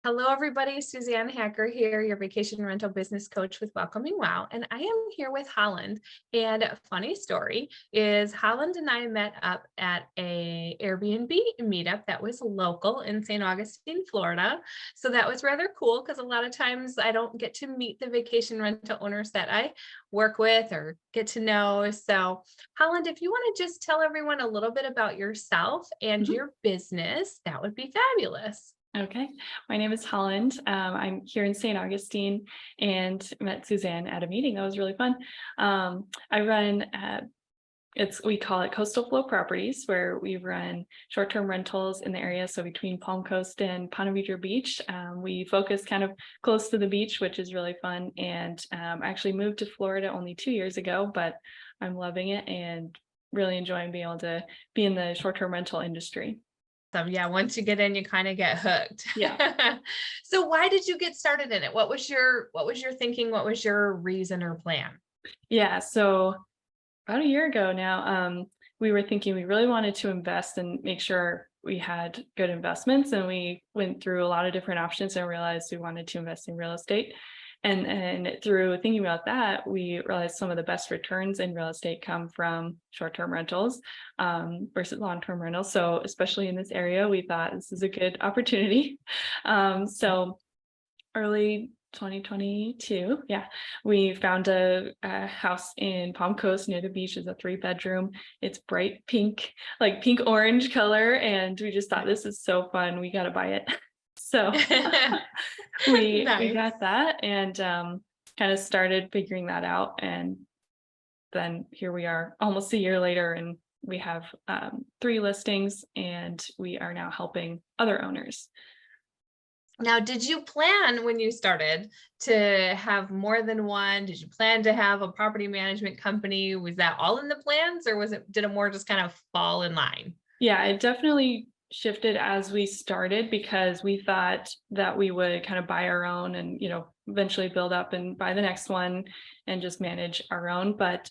Hello, everybody. Suzanne Hacker here, your vacation rental business coach with Welcoming Wow. And I am here with Holland. And a funny story is Holland and I met up at a Airbnb meetup that was local in St. Augustine, Florida. So that was rather cool because a lot of times I don't get to meet the vacation rental owners that I work with or get to know. So Holland, if you want to just tell everyone a little bit about yourself and Mhm. your business, that would be fabulous. Okay, my name is Holland. I'm here in St. Augustine and met Suzanne at a meeting. That was really fun. I run we call it Coastal Flow Properties, where we run short-term rentals in the area. So between Palm Coast and Ponte Vedra Beach, we focus kind of close to the beach, which is really fun. And I actually moved to Florida only 2 years ago, but I'm loving it and really enjoying being able to be in the short-term rental industry. So yeah, once you get in, you kind of get hooked. Yeah. So why did you get started in it? What was your thinking? What was your reason or plan? Yeah, so about a year ago now, we were thinking we really wanted to invest and make sure we had good investments, and we went through a lot of different options and realized we wanted to invest in real estate. And through thinking about that, we realized some of the best returns in real estate come from short-term rentals versus long-term rentals. So especially in this area, we thought this is a good opportunity. So early 2022, yeah, we found a house in Palm Coast near the beach. It's a 3-bedroom. It's bright pink, like pink orange color, and we just thought this is so fun. We got to buy it. So we Nice. got that and kind of started figuring that out, and then here we are almost a year later, and we have 3 listings, and we are now helping other owners. Now, did you plan when you started to have more than one? Did you plan to have a property management company? Was that all in the plans, or did it more just kind of fall in line? Yeah, it definitely shifted as we started because we thought that we would kind of buy our own and, eventually build up and buy the next one and just manage our own. But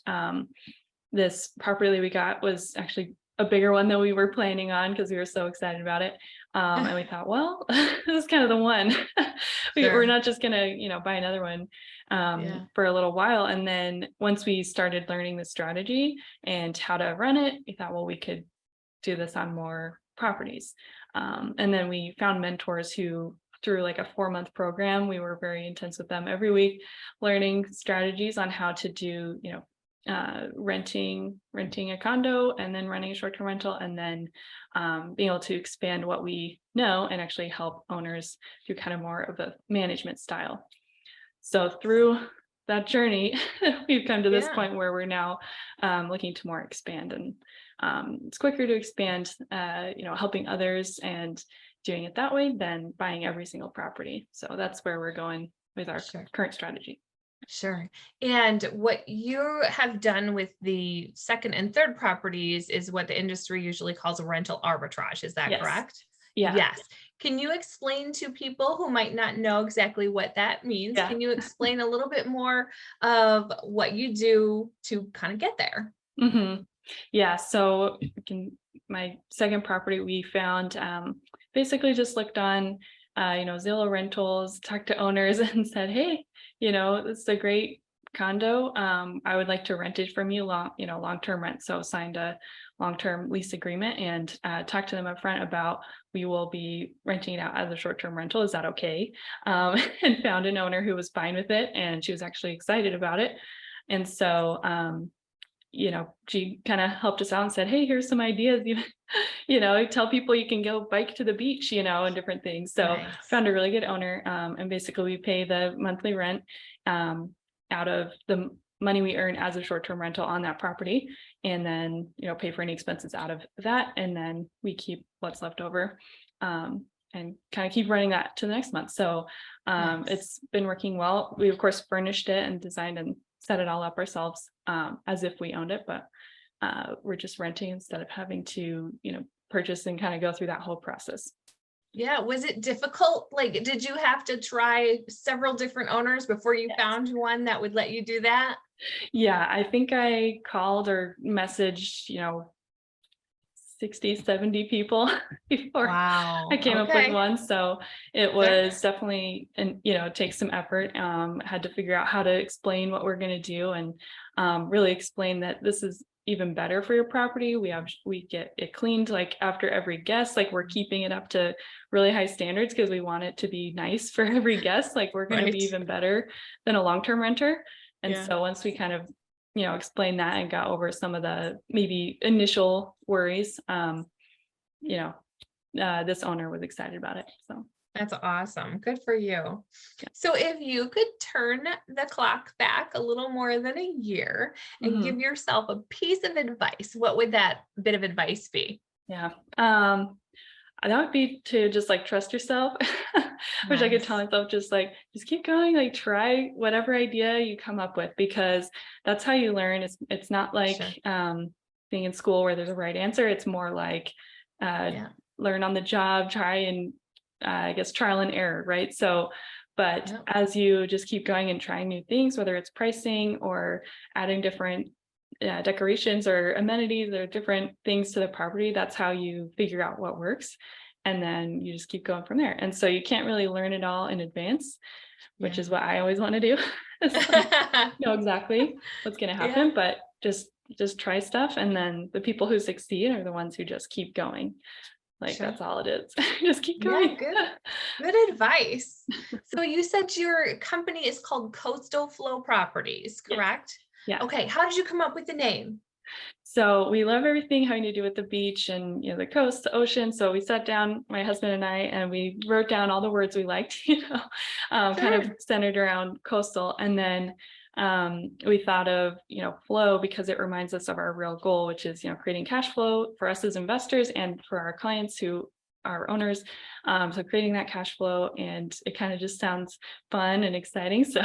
this property we got was actually a bigger one than we were planning on because we were so excited about it. And we thought, well, this is kind of the one. We're Sure. not just gonna, buy another one Yeah. for a little while. And then once we started learning the strategy and how to run it, we thought, well, we could do this on more properties. And then we found mentors who, through like a 4-month program, we were very intense with them every week, learning strategies on how to do, renting a condo and then running a short-term rental, and then being able to expand what we know and actually help owners do kind of more of a management style. So through that journey, we've come to this Yeah. point where we're now looking to more expand, and it's quicker to expand, helping others and doing it that way than buying every single property. So that's where we're going with our Sure. current strategy. Sure. And what you have done with the second and third properties is what the industry usually calls a rental arbitrage. Is that Yes. correct? Yeah. Yes. Can you explain to people who might not know exactly what that means? Yeah. Can you explain a little bit more of what you do to kind of get there? hmm Yeah. So my second property we found, basically just looked on, Zillow rentals, talked to owners and said, hey, this is a great condo. I would like to rent it from you long-term rent. So signed a long-term lease agreement and talked to them up front about we will be renting it out as a short-term rental. Is that okay? And found an owner who was fine with it, and she was actually excited about it. And so she kind of helped us out and said, hey, here's some ideas. Tell people you can go bike to the beach, and different things. So Nice. found a really good owner. And basically we pay the monthly rent out of the money we earn as a short-term rental on that property. And then, pay for any expenses out of that. And then we keep what's left over. And kind of keep running that to the next month. So Nice. it's been working well. We of course furnished it and designed and set it all up ourselves as if we owned it, but we're just renting instead of having to, purchase and kind of go through that whole process. Yeah. Was it difficult? Like, did you have to try several different owners before you Yes. found one that would let you do that? Yeah, I think I called or messaged, 60, 70 people before Wow. I came up with Okay. one. So it Sure. was definitely, and it takes some effort. Had to figure out how to explain what we're going to do, and really explain that this is even better for your property. We get it cleaned like after every guest, like we're keeping it up to really high standards because we want it to be nice for every guest. Like we're going to Right. be even better than a long-term renter. And Yeah. so once we kind of explained that and got over some of the maybe initial worries, this owner was excited about it. So That's awesome. Good for you. yeah. So if you could turn the clock back a little more than a year and give yourself a piece of advice, what would that bit of advice be? Yeah. That would be to just like trust yourself. Which I could tell Nice. myself, just keep going, like try whatever idea you come up with, because that's how you learn. It's not like Sure. being in school where there's a right answer. It's more like Yeah. learn on the job, try and I guess trial and error, right? So, but Yep. as you just keep going and trying new things, whether it's pricing or adding different decorations or amenities or different things to the property, that's how you figure out what works. And then you just keep going from there. And so you can't really learn it all in advance, which is what I always want to do. Know exactly what's going to Yeah. happen, but just try stuff. And then the people who succeed are the ones who just keep going. Like Sure. that's all it is. Just keep Yeah, going. good advice. So you said your company is called Coastal Flow Properties, Yes. correct? Yeah. Okay, how did you come up with the name? So we love everything having to do with the beach and the coast, the ocean. So we sat down, my husband and I, and we wrote down all the words we liked, kind of Sure. centered around coastal. And then we thought of flow, because it reminds us of our real goal, which is creating cash flow for us as investors and for our clients who are owners. So creating that cash flow, and it kind of just sounds fun and exciting. So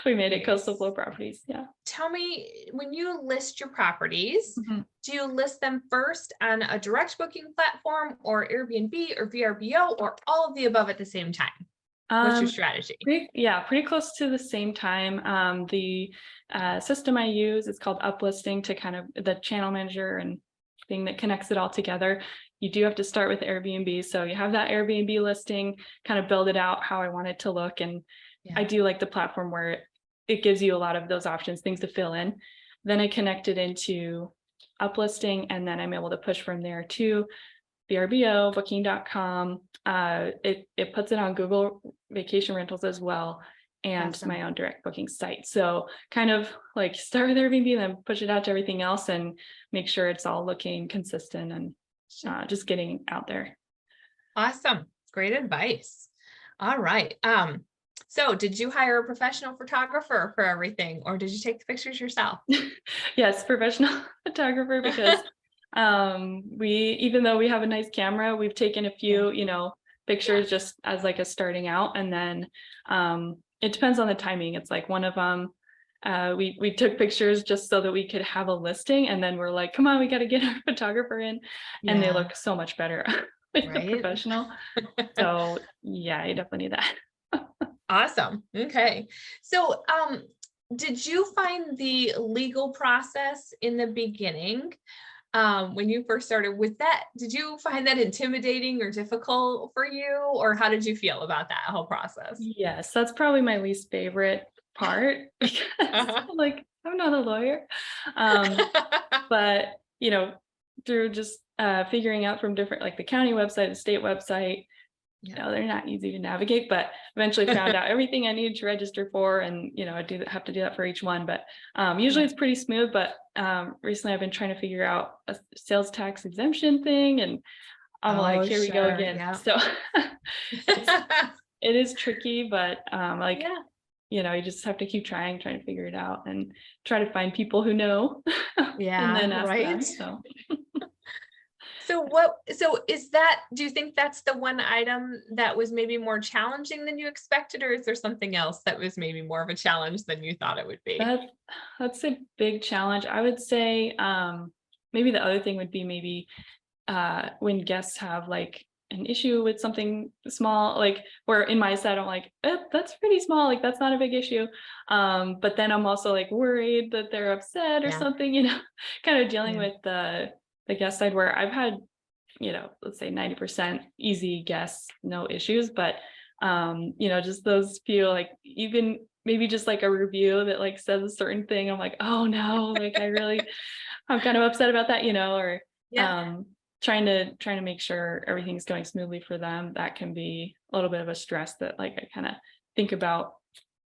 we made it Coastal Flow Properties. Yeah. Tell me, when you list your properties, Mhm. do you list them first on a direct booking platform or Airbnb or VRBO or all of the above at the same time? What's your strategy? Pretty close to the same time. The system I use is called Uplisting, to kind of the channel manager and thing that connects it all together. You do have to start with Airbnb. So you have that Airbnb listing, kind of build it out how I want it to look. And I do like the platform where it gives you a lot of those options, things to fill in. Then I connect it into Uplisting, and then I'm able to push from there to VRBO, booking.com. It puts it on Google Vacation Rentals as well, and Awesome. my own direct booking site. So kind of like start with Airbnb, then push it out to everything else and make sure it's all looking consistent and just getting out there. Awesome. Great advice. All right. So did you hire a professional photographer for everything, or did you take the pictures yourself? Yes, professional photographer, because even though we have a nice camera, we've taken a few, pictures just as like a starting out. And then it depends on the timing. It's like one of them, we took pictures just so that we could have a listing, and then we're like, come on, we got to get our photographer in. And they look so much better with the professional. So yeah, you definitely need that. Awesome. Okay. So did you find the legal process in the beginning, when you first started with that, did you find that intimidating or difficult for you, or how did you feel about that whole process? Yes, that's probably my least favorite part, because like I'm not a lawyer. But through just figuring out from different, like the county website, the state website, they're not easy to navigate, but eventually found out everything I needed to register for, and I have to do that for each one. But usually it's pretty smooth. But recently I've been trying to figure out a sales tax exemption thing, and I'm like, here we go again. Yeah. So it is tricky, but you just have to keep trying to figure it out and try to find people who know. And then ask them. So do you think that's the one item that was maybe more challenging than you expected, or is there something else that was maybe more of a challenge than you thought it would be? That's a big challenge. I would say maybe the other thing would be maybe when guests have like an issue with something small, like where in my side I'm like, that's pretty small, like that's not a big issue. But then I'm also like worried that they're upset or something, kind of dealing with the the guest side where I've had, let's say 90% easy guests, no issues, but just those few, like even maybe just like a review that like says a certain thing, I'm like, oh no, like I'm kind of upset about that, or Yeah. trying to make sure everything's going smoothly for them. That can be a little bit of a stress that like I kind of think about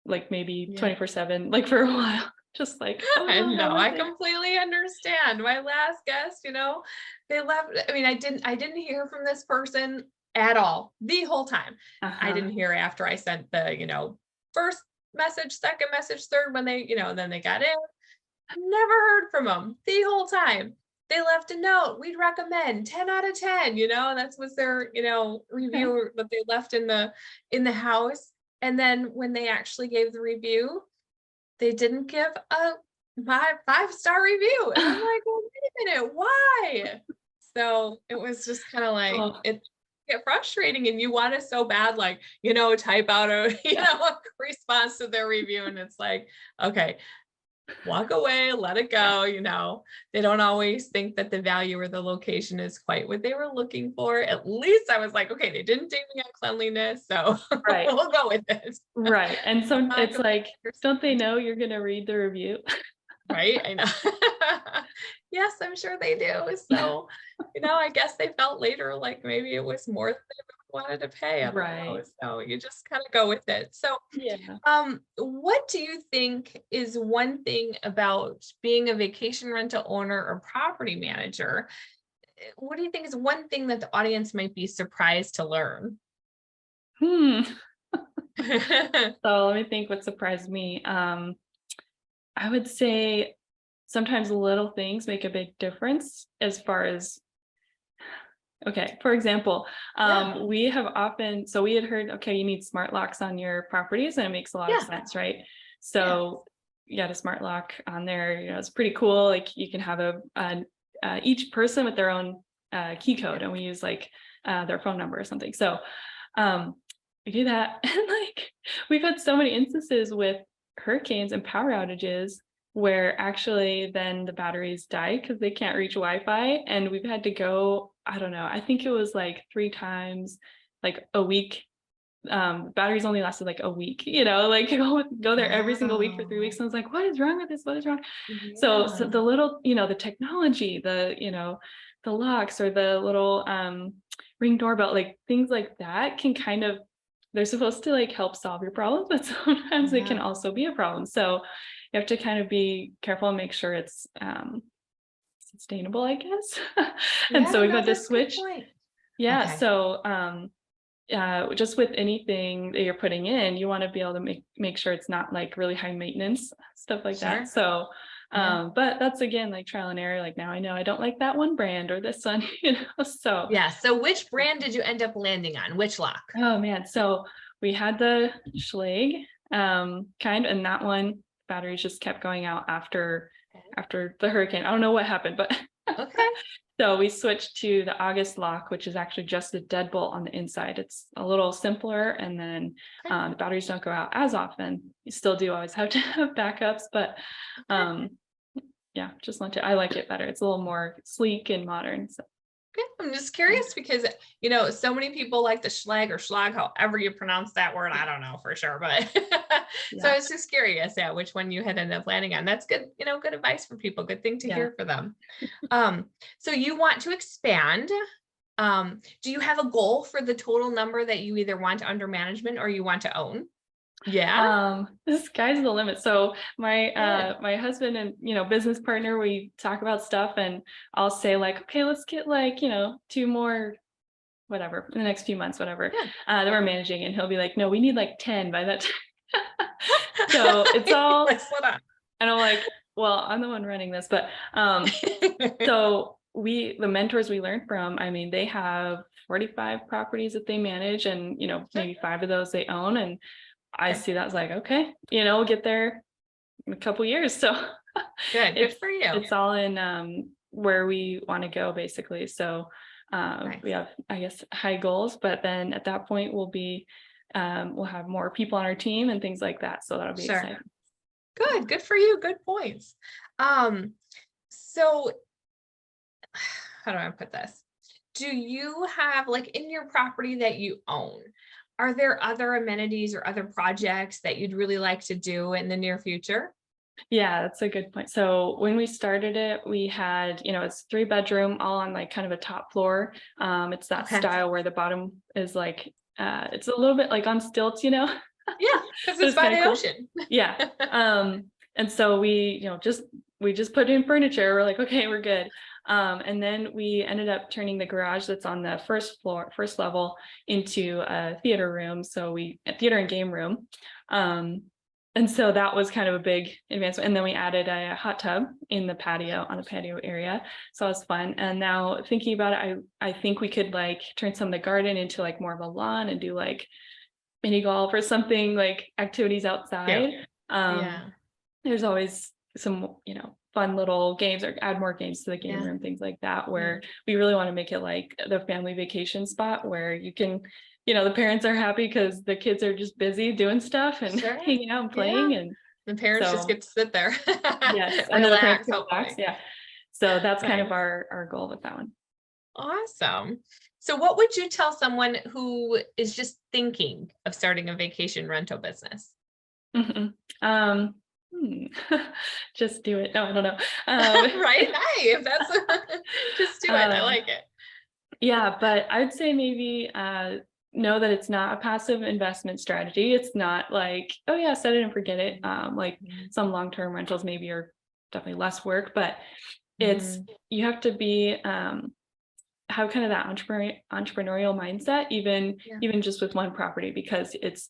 like maybe Yeah. 24/7, like for a while. Just like, I oh, know, how was I it? completely understand. My last guest, they left. I mean, I didn't hear from this person at all the whole time. I Uh-huh. didn't hear after I sent the, first message, second message, third when they, then they got in. Never heard from them the whole time. They left a note. We'd recommend 10 out of 10, that was their, Okay. review that they left in the house. And then when they actually gave the review, they didn't give a five-star review. And I'm like, well, wait a minute, why? So it was just kind of like Oh, it get frustrating and you want to so bad, like, type out a, a response to their review. And it's like, okay, walk away, let it yeah. go. They don't always think that the value or the location is quite what they were looking for. At least I was like, okay, they didn't date me on cleanliness, so Right. we'll go with it. Right. And so I it's completely like, don't they understand. know you're gonna read the review? Right? I know. Yes, I'm sure they do. So, I guess they felt later like maybe it was more than they wanted to pay. I don't know. Right. So you just kind of go with it. So, Yeah. what do you think is one thing about being a vacation rental owner or property manager? What do you think is one thing that the audience might be surprised to learn? Hmm. So let me think what surprised me. I would say sometimes little things make a big difference as far as, okay, for example, Yeah, we have often, so we had heard, okay, you need smart locks on your properties, and it makes a lot of yeah, sense, right? yeah. So you got a smart lock on there, it's pretty cool. Like you can have each person with their own key code, and we use like their phone number or something. So um, we do that, and like we've had so many instances with hurricanes and power outages where actually then the batteries die because they can't reach Wi-Fi, and we've had to go, I don't know, I think it was like 3 times, like a week. Batteries only lasted like a week, like go there every single week for 3 weeks. Wow. And I was like, what is wrong with this? What is wrong? So Yeah. the little, the technology, the locks or the little ring doorbell, like things like that can kind of, they're supposed to like help solve your problems, but sometimes they can Yeah. also be a problem. So you have to kind of be careful and make sure it's sustainable, I guess. And Yeah, so we've no, had to that's a good switch. point. Yeah. Okay. So just with anything that you're putting in, you want to be able to make sure it's not like really high maintenance, stuff like that. Sure. So Yeah. but that's again like trial and error. Like now I know I don't like that one brand or this one, so Yeah. So which brand did you end up landing on? Which lock? oh man. So we had the Schlage kind, and that one batteries just kept going out after the hurricane. I don't know what happened, but Okay. so we switched to the August lock, which is actually just a deadbolt on the inside. It's a little simpler, and then Okay. the batteries don't go out as often. You still do always have to have backups, but Okay. yeah, just want to. I like it better. It's a little more sleek and modern. So Okay. I'm just yeah, curious because, so many people like the Schlag or Schlag, however you pronounce that word. I don't know for sure, but so I yeah, was just curious, yeah, which one you had ended up landing on. That's good, good advice for people. Good thing to yeah. hear for them. So you want to expand. Do you have a goal for the total number that you either want under management or you want to own? Yeah. The sky's the limit. So my Good. my husband and business partner, we talk about stuff, and I'll say like, okay, let's get like 2 more, whatever, in the next few months, whatever, Yeah. that we're managing, and he'll be like, no, we need like 10 by that time. So it's all, Like, slow down. and I'm like, well, I'm the one running this, but so the mentors we learned from, I mean, they have 45 properties that they manage, and Sure. maybe 5 of those they own, and I Okay. see that as like, okay, we'll get there in a couple years. So Good. Good it's for you. it's all in where we want to go, basically. So we Nice. have, I guess, high goals, but then at that point we'll have more people on our team and things like that. So that'll be Sure. exciting. Good. Good for you. Good points. So how do I put this? Do you have, like, in your property that you own, are there other amenities or other projects that you'd really like to do in the near future? Yeah, that's a good point. So when we started it, we had, it's 3 bedroom, all on like kind of a top floor. It's that Okay. style where the bottom is like, it's a little bit like on stilts, Yeah, because but it's it's by kind of the cool. ocean. Yeah. And so we just put in furniture. We're like, okay, we're good. And then we ended up turning the garage that's on the first level into a theater room. A theater and game room. And so that was kind of a big advancement. And then we added a hot tub in the patio, on the patio area. So it was fun. And now thinking about it, I think we could like turn some of the garden into like more of a lawn and do like mini golf or something, like activities outside. Yeah. There's always some, fun little games, or add more games to the game Yeah. room, things like that, where we really want to make it like the family vacation spot where you can, the parents are happy because the kids are just busy doing stuff and Sure. hanging out and playing. Yeah. And The parents just so, get to sit there. yes, and then the parents Relax, can relax. hopefully. Yeah. So that's kind of Nice. our goal with that one. Awesome. So what would you tell someone who is just thinking of starting a vacation rental business? Mhm. Hmm. Just do it. No, I don't know. Right? Nice. That's just do it. I um, like it. Yeah, but I'd say maybe know that it's not a passive investment strategy. It's not like, oh yeah, set it and forget it. Like some long-term rentals maybe are definitely less work, but it's Mhm. you have to be have kind of that entrepreneurial mindset, Yeah. even just with one property, because it's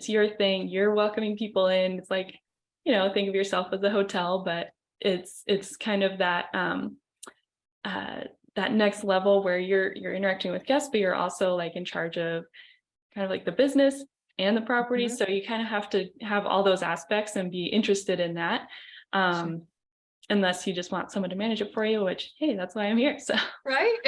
your thing. You're welcoming people in. It's like, think of yourself as a hotel, but it's kind of uh that next level where you're interacting with guests, but you're also like in charge of kind of like the business and the property. Mhm. So you kind of have to have all those aspects and be interested in that. Sure. Um, unless you just want someone to manage it for you, which, hey, that's why I'm here. So Right?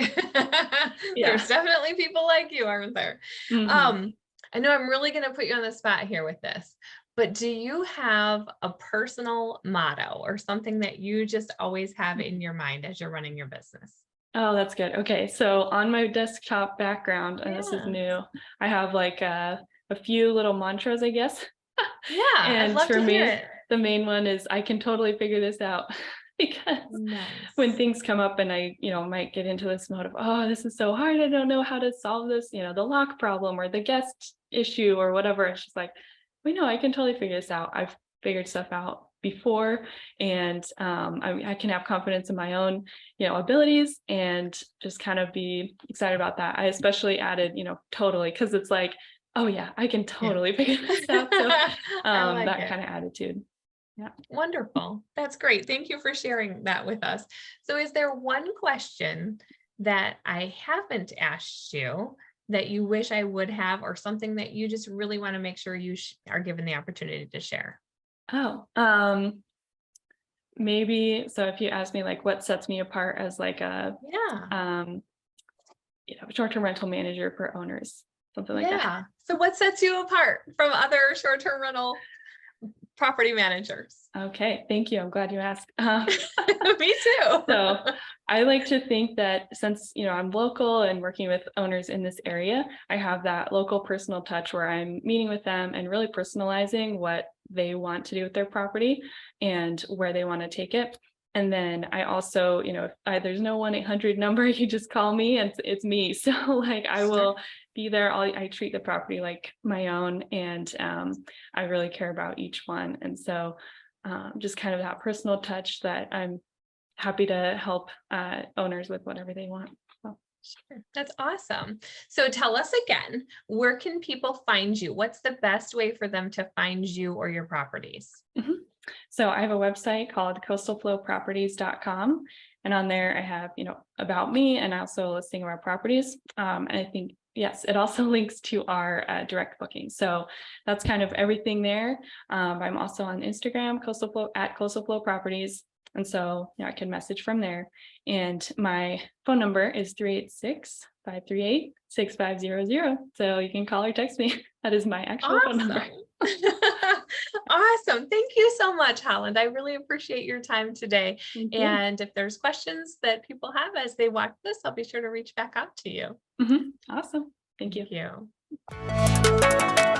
yeah. There's definitely people like you, aren't there? Hmm. Um, I know I'm really going to put you on the spot here with this, but do you have a personal motto or something that you just always have in your mind as you're running your business? Oh, that's good. Okay. So on my desktop background, and this is Yeah. new, I have like a few little mantras, I guess. Yeah, I'd And love for to hear me, it. the main one is I can totally figure this out. Because when Nice. things come up and I, might get into this mode of, oh, this is so hard. I don't know how to solve this, the lock problem or the guest issue or whatever. It's just like, we know I can totally figure this out. I've figured stuff out before, and I can have confidence in my own, abilities, and just kind of be excited about that. I especially added, totally, because it's like, oh yeah, I can Yeah. totally figure this out. So I like that it. kind of attitude. Yeah. Wonderful. That's great. Thank you for sharing that with us. So, is there one question that I haven't asked you that you wish I would have, or something that you just really want to make sure you are given the opportunity to share? Oh, maybe. So if you ask me like what sets me apart as like a Yeah. um, short-term rental manager for owners, something like that. Yeah. So, what sets you apart from other short term rental property managers? Okay, thank you. I'm glad you asked. Me too. So I like to think that since, I'm local and working with owners in this area, I have that local personal touch where I'm meeting with them and really personalizing what they want to do with their property and where they want to take it. And then I also, there's no 1-800 number, you just call me and it's me. So like I Sure. will be there. I treat the property like my own, and I really care about each one. And so just kind of that personal touch that I'm happy to help owners with whatever they want. So. Sure. That's awesome. So tell us again, where can people find you? What's the best way for them to find you or your properties? Mhm. So I have a website called coastalflowproperties.com. And on there I have, about me and also a listing of our properties. And I think, yes, it also links to our direct booking. So that's kind of everything there. I'm also on Instagram, Coastal Flow Properties. And so, I can message from there. And my phone number is 386-538-6500. So you can call or text me. That is my actual phone number. Awesome. Awesome. Thank you so much, Holland. I really appreciate your time today. Thank you. And if there's questions that people have as they watch this, I'll be sure to reach back out to you. Awesome. Thank you. Thank you.